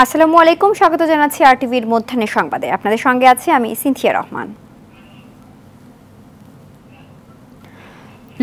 আসসালামু আলাইকুম, স্বাগত জানাচ্ছি আরটিভির মধ্যাহ্নের সংবাদে। আপনাদের সঙ্গে আছি আমি সিনথিয়া রহমান।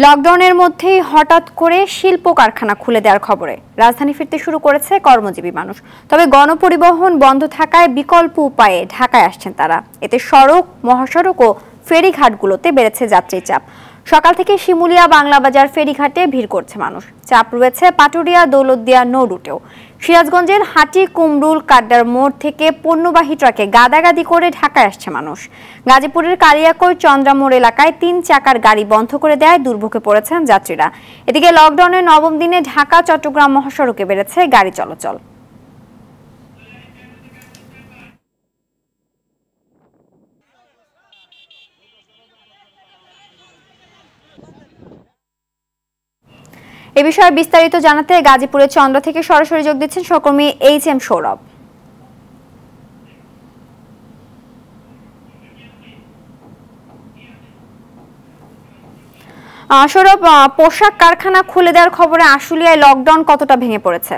লকডাউনের মধ্যেই হঠাৎ করে শিল্প কারখানা খুলে দেওয়ার খবরে রাজধানী ফিরতে শুরু করেছে কর্মজীবী মানুষ। তবে গণপরিবহন বন্ধ থাকায় বিকল্প উপায়ে ঢাকায় আসছেন তারা। এতে সড়ক, মহাসড়ক ও ফেরিঘাটগুলোতে বেড়েছে যাত্রীর চাপ। সকাল থেকে শিমুলিয়া, বাংলাবাজার ফেরিঘাটে ভিড় করছে মানুষ। চাপ রয়েছে পাটুরিয়া, দৌলতদিয়া নৌ রুটেও। সিরাজগঞ্জের হাটি, কুমরুল, কাড্ডার মোড় থেকে পণ্যবাহী ট্রাকে গাদাগাদি করে ঢাকায় আসছে মানুষ। গাজীপুরের কালিয়াকৈর চন্দ্রামোড় এলাকায় ৩ চাকার গাড়ি বন্ধ করে দেয় দুর্ভোগে পড়েছেন যাত্রীরা। এদিকে লকডাউনের নবম দিনে ঢাকা চট্টগ্রাম মহাসড়কে বেড়েছে গাড়ি চলাচল। এ বিষয়ে বিস্তারিত জানাতে গাজীপুরের চন্দ্রা থেকে সরাসরি যোগ দিচ্ছেন সহকর্মী HM সৌরভ। সৌরভ, পোশাক কারখানা খুলে দেওয়ার খবরে আশুলিয়ায় লকডাউন কতটা ভেঙে পড়েছে?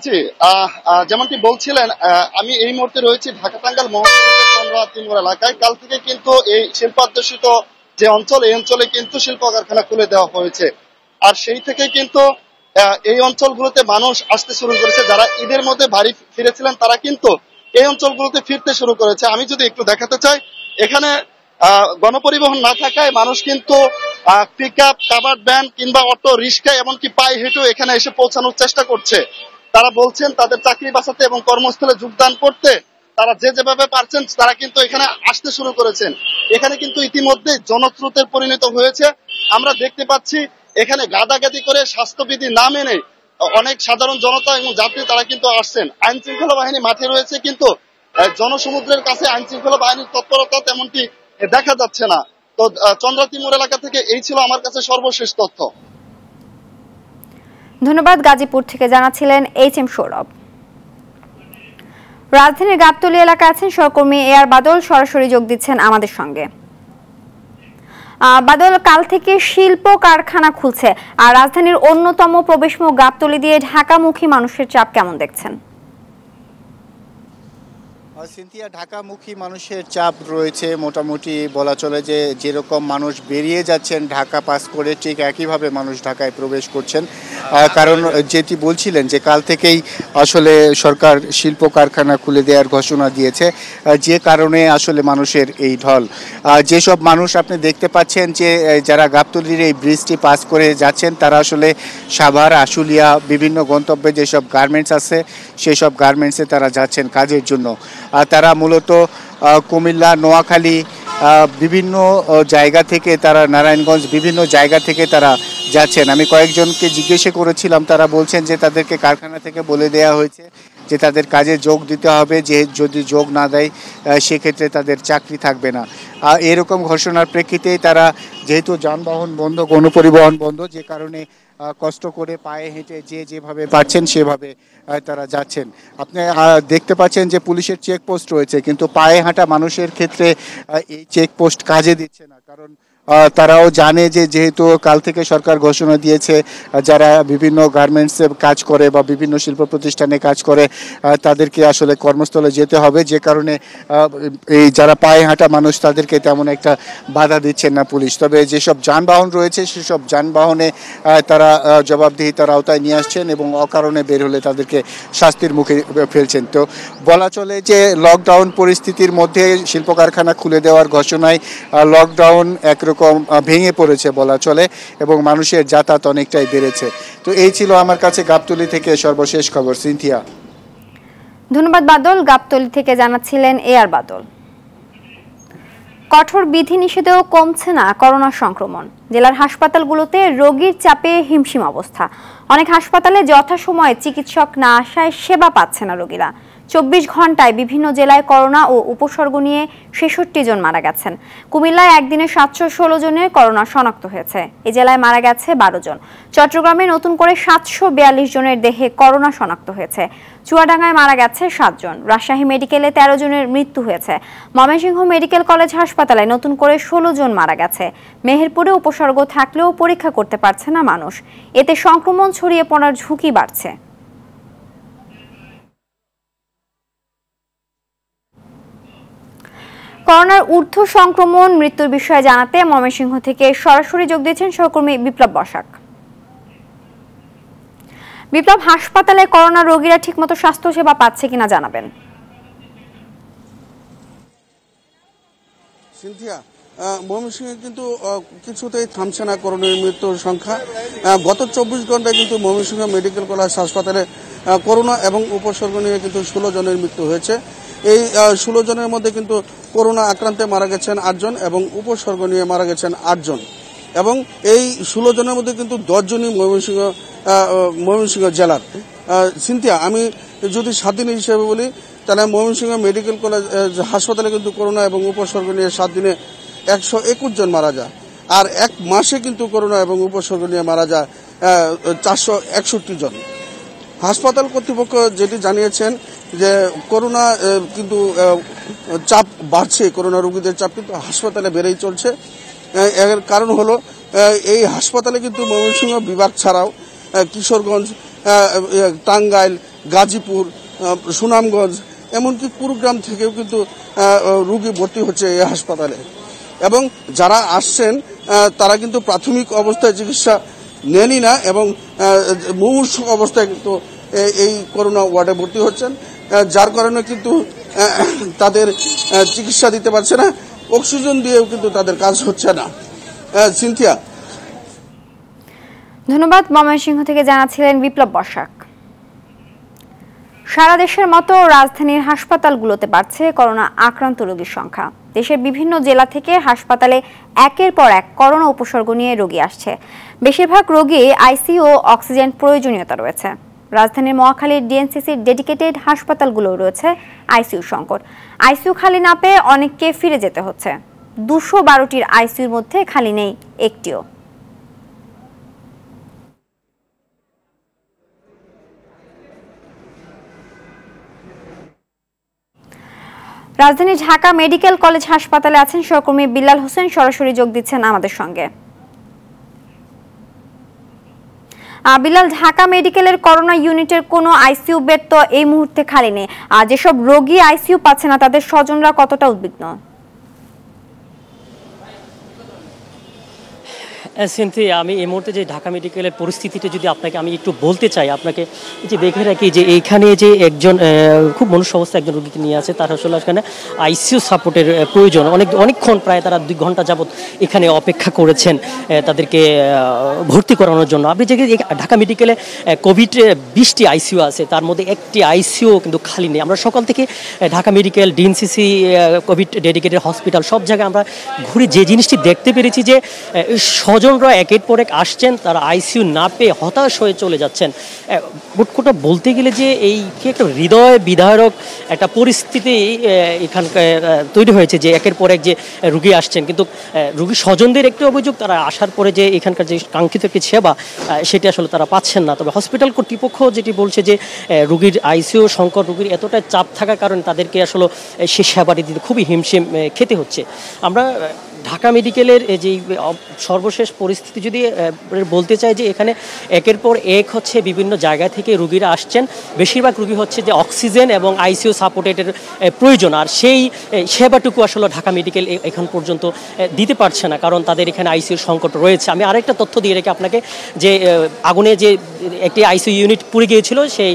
জি, যেমনটি বলছিলেন, আমি এই মুহূর্তে রয়েছি ঢাকা টাঙ্গাইল মহাসড়কের চন্দ্রা ৩ নম্বর এলাকায়। কাল থেকে কিন্তু এই শিল্পাধ্যুষিত যে অঞ্চল, এই অঞ্চলে কিন্তু শিল্প কারখানা খুলে দেওয়া হয়েছে। আর সেই থেকে কিন্তু এই অঞ্চলগুলোতে মানুষ আসতে শুরু করেছে। যারা ঈদের মধ্যে বাড়ি ফিরেছিলেন তারা কিন্তু এই অঞ্চলগুলোতে ফিরতে শুরু করেছে। আমি যদি একটু দেখাতে চাই, এখানে গণপরিবহন না থাকায় মানুষ কিন্তু পিকআপ, কাভার্ড ভ্যান কিংবা অটো রিক্সা এমনকি পায়ে হেঁটেও এখানে এসে পৌঁছানোর চেষ্টা করছে। তারা বলছেন তাদের চাকরি বাঁচাতে এবং কর্মস্থলে যোগদান করতে তারা যেভাবে পারছেন তারা কিন্তু এখানে আসতে শুরু করেছেন। এখানে কিন্তু ইতিমধ্যে জনস্রোতের পরিণত হয়েছে। আমরা দেখতে পাচ্ছি এখানে গাদাগাদি করে স্বাস্থ্যবিধি না মেনে অনেক সাধারণ জনতা এবং যাত্রী তারা কিন্তু আসছেন। আইন শৃঙ্খলা বাহিনী মাঠে রয়েছে, কিন্তু জনসমুদ্রের কাছে আইন শৃঙ্খলা বাহিনীর তৎপরতা তেমনটি দেখা যাচ্ছে না। তো চন্দ্রা ৩ নম্বর এলাকা থেকে এই ছিল আমার কাছে সর্বশেষ তথ্য। ধন্যবাদ। গাজীপুর থেকে জানাচ্ছিলেন HM সৌরভ। রাজধানীর গাবতলী এলাকায় আছেন সহকর্মী AR বাদল, সরাসরি যোগ দিচ্ছেন আমাদের সঙ্গে। বাদল, কাল থেকে শিল্প কারখানা খুলছে, আর রাজধানীর অন্যতম প্রবেশমুখ গাবতলী দিয়ে ঢাকামুখী মানুষের চাপ কেমন দেখছেন? সিনথিয়া, ঢাকামুখী মানুষের চাপ রয়েছে মোটামুটি বলা চলে যে যেরকম মানুষ বেরিয়ে যাচ্ছেন ঢাকা পাস করে, ঠিক একইভাবে মানুষ ঢাকায় প্রবেশ করছেন। কারণ যেটি বলছিলেন যে কাল থেকেই আসলে সরকার শিল্প কারখানা খুলে দেওয়ার ঘোষণা দিয়েছে, যে কারণে আসলে মানুষের এই ঢল। যেসব মানুষ আপনি দেখতে পাচ্ছেন যে যারা গাবতলীর এই ব্রিজটি পাস করে যাচ্ছেন, তারা আসলে সাভার, আশুলিয়া বিভিন্ন গন্তব্যে যেসব গার্মেন্টস আছে সেই সব গার্মেন্টসে তারা যাচ্ছেন কাজের জন্য। তারা মূলত কুমিল্লা, নোয়াখালী বিভিন্ন জায়গা থেকে, তারা নারায়ণগঞ্জ বিভিন্ন জায়গা থেকে তারা যাচ্ছেন। আমি কয়েকজনকে জিজ্ঞাসা করেছিলাম, তারা বলছেন যে তাদেরকে কারখানা থেকে বলে দেওয়া হয়েছে যে তাদের কাজে যোগ দিতে হবে, যে যদি যোগ না দেয় সেক্ষেত্রে তাদের চাকরি থাকবে না। এরকম ঘোষণার প্রেক্ষিতেই তারা, যেহেতু যানবাহন বন্ধ, গণপরিবহন বন্ধ, যে কারণে কষ্ট করে পায়ে হেঁটে যেভাবে পারছেন সেভাবে তারা যাচ্ছেন। আপনি দেখতে পাচ্ছেন যে পুলিশের চেকপোস্ট রয়েছে, কিন্তু পায়ে হাঁটা মানুষের ক্ষেত্রে এই চেকপোস্ট কাজে দিচ্ছে না। কারণ তারাও জানে যে যেহেতু কাল থেকে সরকার ঘোষণা দিয়েছে যারা বিভিন্ন গার্মেন্টসে কাজ করে বা বিভিন্ন শিল্প প্রতিষ্ঠানে কাজ করে তাদেরকে আসলে কর্মস্থলে যেতে হবে, যে কারণে এই যারা পায়ে হাঁটা মানুষ তাদেরকে তেমন একটা বাধা দিচ্ছেন না পুলিশ। তবে যেসব যানবাহন রয়েছে সেসব যানবাহনে তারা জবাবদিহিতার আওতায় নিয়ে আসছেন এবং অকারণে বের হলে তাদেরকে শাস্তির মুখে ফেলছেন। তো বলা চলে যে লকডাউন পরিস্থিতির মধ্যে শিল্প কারখানা খুলে দেওয়ার ঘোষণায় লকডাউন একরকম ভেঙে পড়েছে বলা চলে এবং মানুষের যাতায়াত অনেকটাই বেড়েছে। তো এই ছিল আমার কাছে গাবতলী থেকে সর্বশেষ খবর। সিনথিয়া, ধন্যবাদ বাদল। গাবতলী থেকে জানাচ্ছিলেন AR বাদল। কঠোর বিধিনিষেধেও কমছে না করোনা সংক্রমণ। জেলার হাসপাতালগুলোতে রোগীর চাপে হিমশিম অবস্থা। অনেক হাসপাতালে যথাসময়ে চিকিৎসক না আসায় সেবা পাচ্ছে না রোগীরা। 24 ঘন্টায় বিভিন্ন জেলায় করোনা ও উপসর্গ নিয়ে 66 জন মারা গেছেন। কুমিল্লায় একদিনে 716 জনের করোনা শনাক্ত হয়েছে। এই জেলায় মারা গেছে 12 জন। চট্টগ্রামে নতুন করে 742 জনের দেহে করোনা শনাক্ত হয়েছে। চুয়াডাঙ্গায় মারা গেছে 7 জন। রাজশাহী মেডিকেলে 13 জনের মৃত্যু হয়েছে। ময়মনসিংহ মেডিকেল কলেজ হাসপাতালে নতুন করে 16 জন মারা গেছে। মেহেরপুরে উপসর্গ থাকলেও পরীক্ষা করতে পারছে না মানুষ। এতে সংক্রমণ ছড়িয়ে পড়ার ঝুঁকি বাড়ছে। করোনার ঊর্ধ্ব সংক্রমণ মৃত্যুর বিষয়ে জানাতে ময়মনসিংহ থেকে সরাসরি যোগ দিয়েছেন সহকর্মী বিপ্লব বসাক। বিপ্লব, হাসপাতালে করোনা রোগীরা ঠিকমতো স্বাস্থ্য সেবা পাচ্ছে কিনা জানাবেন। সিনথিয়া, ময়মনসিংহে কিন্তু কিছুতেই থামছে না করোনার মৃত্যুর সংখ্যা। গত 24 ঘন্টায় কিন্তু ময়মনসিংহ মেডিকেল কলেজ হাসপাতালে করোনা এবং উপসর্গ নিয়ে কিন্তু 16 জনের মৃত্যু হয়েছে। এই 16 জনের মধ্যে কিন্তু করোনা আক্রান্তে মারা গেছেন 8 জন এবং উপসর্গ নিয়ে মারা গেছেন 8 জন। এবং এই 16 জনের মধ্যে কিন্তু 10 জনই ময়মনসিংহ জেলার। সিনথিয়া, আমি যদি স্বাধীন হিসেবে বলি তাহলে ময়মনসিংহ মেডিকেল কলেজ হাসপাতালে কিন্তু করোনা এবং উপসর্গ নিয়ে 7 দিনে 121 জন মারা যায়। আর এক মাসে কিন্তু করোনা এবং উপসর্গ নিয়ে মারা যায় 461 জন। হাসপাতাল কর্তৃপক্ষ যেটি জানিয়েছেন যে করোনা কিন্তু চাপ বাড়ছে, করোনা রোগীদের চাপ কিন্তু হাসপাতালে বেড়েই চলছে। এর কারণ হলো এই হাসপাতালে কিন্তু ময়মনসিংহ বিভাগ ছাড়াও কিশোরগঞ্জ, টাঙ্গাইল, গাজীপুর, সুনামগঞ্জ এমনকি কুড়িগ্রাম থেকেও কিন্তু রোগী ভর্তি হচ্ছে এই হাসপাতালে। এবং যারা আসছেন তারা কিন্তু প্রাথমিক অবস্থায় চিকিৎসা নেনই না এবং মুমূর্ষু অবস্থায় কিন্তু এই করোনা ওয়ার্ডে ভর্তি হচ্ছেন, যার কারণে কিন্তু তাদের চিকিৎসা দিতে পারছে না। অক্সিজেন দিয়েও কিন্তু তাদের কাজ হচ্ছে না। সিনথিয়া, ধন্যবাদ। ময়মনসিংহ থেকে জানাচ্ছিলেন বিপ্লব বসাক। সারা দেশের মতো রাজধানীর হাসপাতালগুলোতে বাড়ছে করোনা আক্রান্ত রোগীর সংখ্যা। দেশের বিভিন্ন জেলা থেকে হাসপাতালে একের পর এক করোনা উপসর্গ নিয়ে রোগী আসছে। বেশিরভাগ রোগী আইসিইউ ও অক্সিজেন প্রয়োজনীয়তা রয়েছে। রাজধানীর মহাখালীর ডিএনসিসির ডেডিকেটেড হাসপাতালগুলো রয়েছে আইসিইউ সংকট। আইসিইউ খালি না পেয়ে অনেককে ফিরে যেতে হচ্ছে। 212টির আইসিইউর মধ্যে খালি নেই একটিও। রাজধানী ঢাকা মেডিকেল কলেজ হাসপাতালে আছেন সহকর্মী বিল্লাল হোসেন, সরাসরি যোগ দিচ্ছেন আমাদের সঙ্গে। বিল্লাল, ঢাকা মেডিকেলের করোনা ইউনিটের কোনো আইসিইউ বেড তো এই মুহূর্তে খালি নেই। যেসব রোগী আইসিইউ পাচ্ছে না তাদের স্বজনরা কতটা উদ্বিগ্ন? সিনথিয়া, আমি এই মুহূর্তে যে ঢাকা মেডিকেলের পরিস্থিতিটা যদি আপনাকে আমি একটু বলতে চাই, আপনাকে যে দেখে রাখি যে এইখানে যে একজন খুব মনুষ্য অবস্থায় একজন রোগীকে নিয়ে আছে, তার আসলে এখানে আইসিইউ সাপোর্টের প্রয়োজন। অনেকক্ষণ প্রায় তারা 2 ঘন্টা যাবত এখানে অপেক্ষা করেছেন তাদেরকে ভর্তি করানোর জন্য। আপনি যে ঢাকা মেডিকেলে কোভিড 20টি আইসিইউ আছে, তার মধ্যে একটি আইসিইউ কিন্তু খালি নেই। আমরা সকাল থেকে Dhaka medical, DNCC, Covid dedicated hospital সব জায়গায় আমরা ঘুরে যে জিনিসটি দেখতে পেরেছি যে স্বজনরা একের পর এক আসছেন, তারা আইসিইউ না পেয়ে হতাশ হয়ে চলে যাচ্ছেন। মোটকথা বলতে গেলে যে এই কি একটা হৃদয় বিদারক একটা পরিস্থিতি এখানকার তৈরি হয়েছে যে একের পর এক যে রুগী আসছেন, কিন্তু রুগীর স্বজনদের একটি অভিযোগ, তারা আসার পরে যে এখানকার যে কাঙ্ক্ষিত একটি সেবা সেটি আসলে তারা পাচ্ছেন না। তবে হসপিটাল কর্তৃপক্ষ যেটি বলছে যে রুগীর আইসিইউ সংকট, রুগীর এতটা চাপ থাকার কারণে তাদেরকে আসলে সেই সেবাটি দিতে খুবই হিমশিম খেতে হচ্ছে। আমরা ঢাকা মেডিকেলের যে সর্বশেষ পরিস্থিতি যদি বলতে চাই যে এখানে একের পর এক হচ্ছে বিভিন্ন জায়গা থেকে রুগীরা আসছেন। বেশিরভাগ রুগী হচ্ছে যে অক্সিজেন এবং আইসিইউ সাপোর্টের প্রয়োজন, আর সেই সেবাটুকু আসলে ঢাকা মেডিকেল এখন পর্যন্ত দিতে পারছে না, কারণ তাদের এখানে আইসিইউ সংকট রয়েছে। আমি আরেকটা তথ্য দিয়ে রেখে আপনাকে, যে আগুনে যে একটি আইসিইউ ইউনিট পুড়ে গিয়েছিল, সেই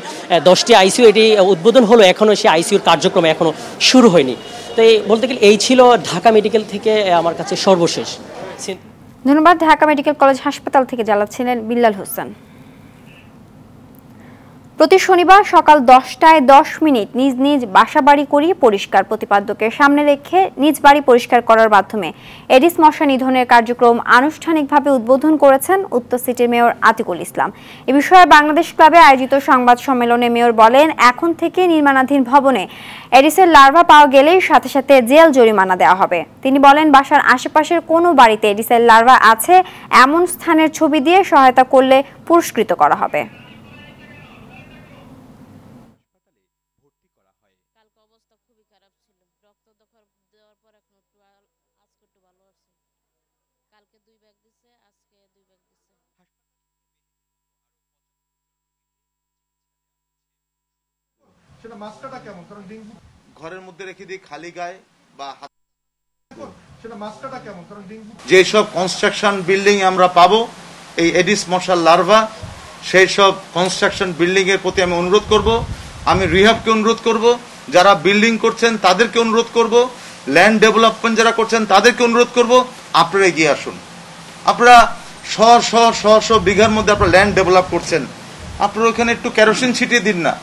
10টি আইসিইউ এটি উদ্বোধন হলো, এখনও সেই আইসিইউর কার্যক্রম এখনও শুরু হয়নি। তো বলতে গেলে এই ছিল ঢাকা মেডিকেল থেকে আমার কাছে সর্বশেষ। ধন্যবাদ। ঢাকা মেডিকেল কলেজ হাসপাতাল থেকে জানাচ্ছিলেন বিল্লাল হোসেন। প্রতি শনিবার সকাল 10টায় 10 মিনিট নিজ নিজ বাসাবাড়ি করিয়ে পরিষ্কার প্রতিপাদ্যকে সামনে রেখে নিজ বাড়ি পরিষ্কার করার মাধ্যমে এডিস মশা নিধনের কার্যক্রম আনুষ্ঠানিকভাবে উদ্বোধন করেছেন উত্তর সিটির মেয়র আতিকুল ইসলাম। এ বিষয়ে বাংলাদেশ ক্লাবে আয়োজিত সংবাদ সম্মেলনে মেয়র বলেন, এখন থেকে নির্মাণাধীন ভবনে এডিসের লার্ভা পাওয়া গেলেই সাথে সাথে জেল জরিমানা দেওয়া হবে। তিনি বলেন, বাসার আশেপাশের কোনো বাড়িতে এডিসের লার্ভা আছে এমন স্থানের ছবি দিয়ে সহায়তা করলে পুরস্কৃত করা হবে। ঘরের মধ্যে রেখে দিই খালি গায়ে বা যেসব কনস্ট্রাকশন বিল্ডিং আমরা পাবো এই এডিস মশার লার্ভা, সেই সব কনস্ট্রাকশন বিল্ডিং এর প্রতি আমি অনুরোধ করব, আমি রিহাবকে অনুরোধ করব, যারা বিল্ডিং করছেন তাদেরকে অনুরোধ করব, ল্যান্ড ডেভেলপমেন্ট যারা করছেন তাদেরকে অনুরোধ করব, আপনারা এগিয়ে আসুন। আপনারা শহ বিঘার মধ্যে আপনারা ল্যান্ড ডেভেলপ করছেন, আপনারা ওখানে একটু কেরোসিন ছিটিয়ে দিন না।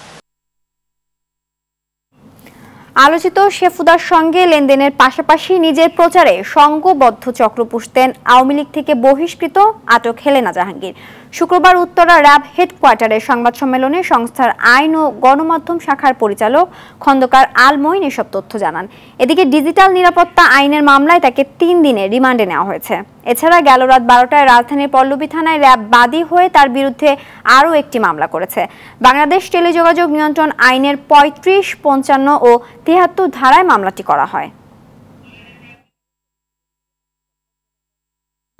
আলোচিত শেফুদার সঙ্গে লেনদেনের পাশাপাশি নিজের প্রচারে সংঘবদ্ধ চক্র পুষতেন আওয়ামী লীগ থেকে বহিষ্কৃত আটক হেলেনা জাহাঙ্গীর। শুক্রবার উত্তরা র্যাব হেডকোয়ার্টারের সংবাদ সম্মেলনে সংস্থার আইন ও গণমাধ্যম শাখার পরিচালক খন্দকার আল মঈন এসব তথ্য জানান। এদিকে ডিজিটাল নিরাপত্তা আইনের মামলায় তাকে 3 দিনের রিমান্ডে নেওয়া হয়েছে। এছাড়া গেল রাত 12টায় রাজধানীর পল্লবী থানায় র্যাব বাদী হয়ে তার বিরুদ্ধে আরও একটি মামলা করেছে। বাংলাদেশ টেলিযোগাযোগ নিয়ন্ত্রণ আইনের 35, 55 ও 73 ধারায় মামলাটি করা হয়।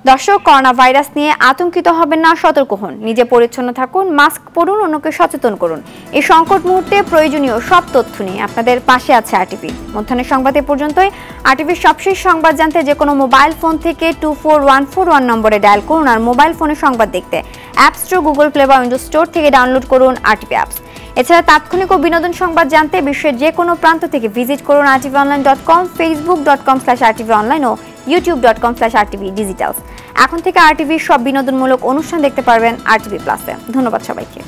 দর্শক, করোনা ভাইরাস নিয়ে আতঙ্কিত হবেন না, সতর্ক হন, নিজে পরিচ্ছন্ন থাকুন, মাস্ক পরুন, অন্যকে সচেতন করুন। এই সংকট মুহূর্তে প্রয়োজনীয় সব তথ্য নিয়ে আপনাদের পাশে আছে আরটিভি। মধ্যাহ্নের সংবাদ এ পর্যন্তই। আরটিভির সবশেষ সংবাদ জানতে যে কোনো মোবাইল ফোন থেকে 24141 নম্বরে ডায়াল করুন। আর মোবাইল ফোনে সংবাদ দেখতে অ্যাপ স্টোর, গুগল প্লে বা উইন্ডোজ স্টোর থেকে ডাউনলোড করুন আরটিভি অ্যাপস। এছাড়া তাৎক্ষণিক ও বিনোদন সংবাদ জানতে বিশ্বের যে কোনো প্রান্ত থেকে ভিজিট করুন rtvonline.com, facebook.com/rtvonline ও youtube.com/rtvdigitals। এখন থেকে আরটিভির সব বিনোদনমূলক অনুষ্ঠান দেখতে পারবেন আরটিভি প্লাসে। ধন্যবাদ সবাইকে।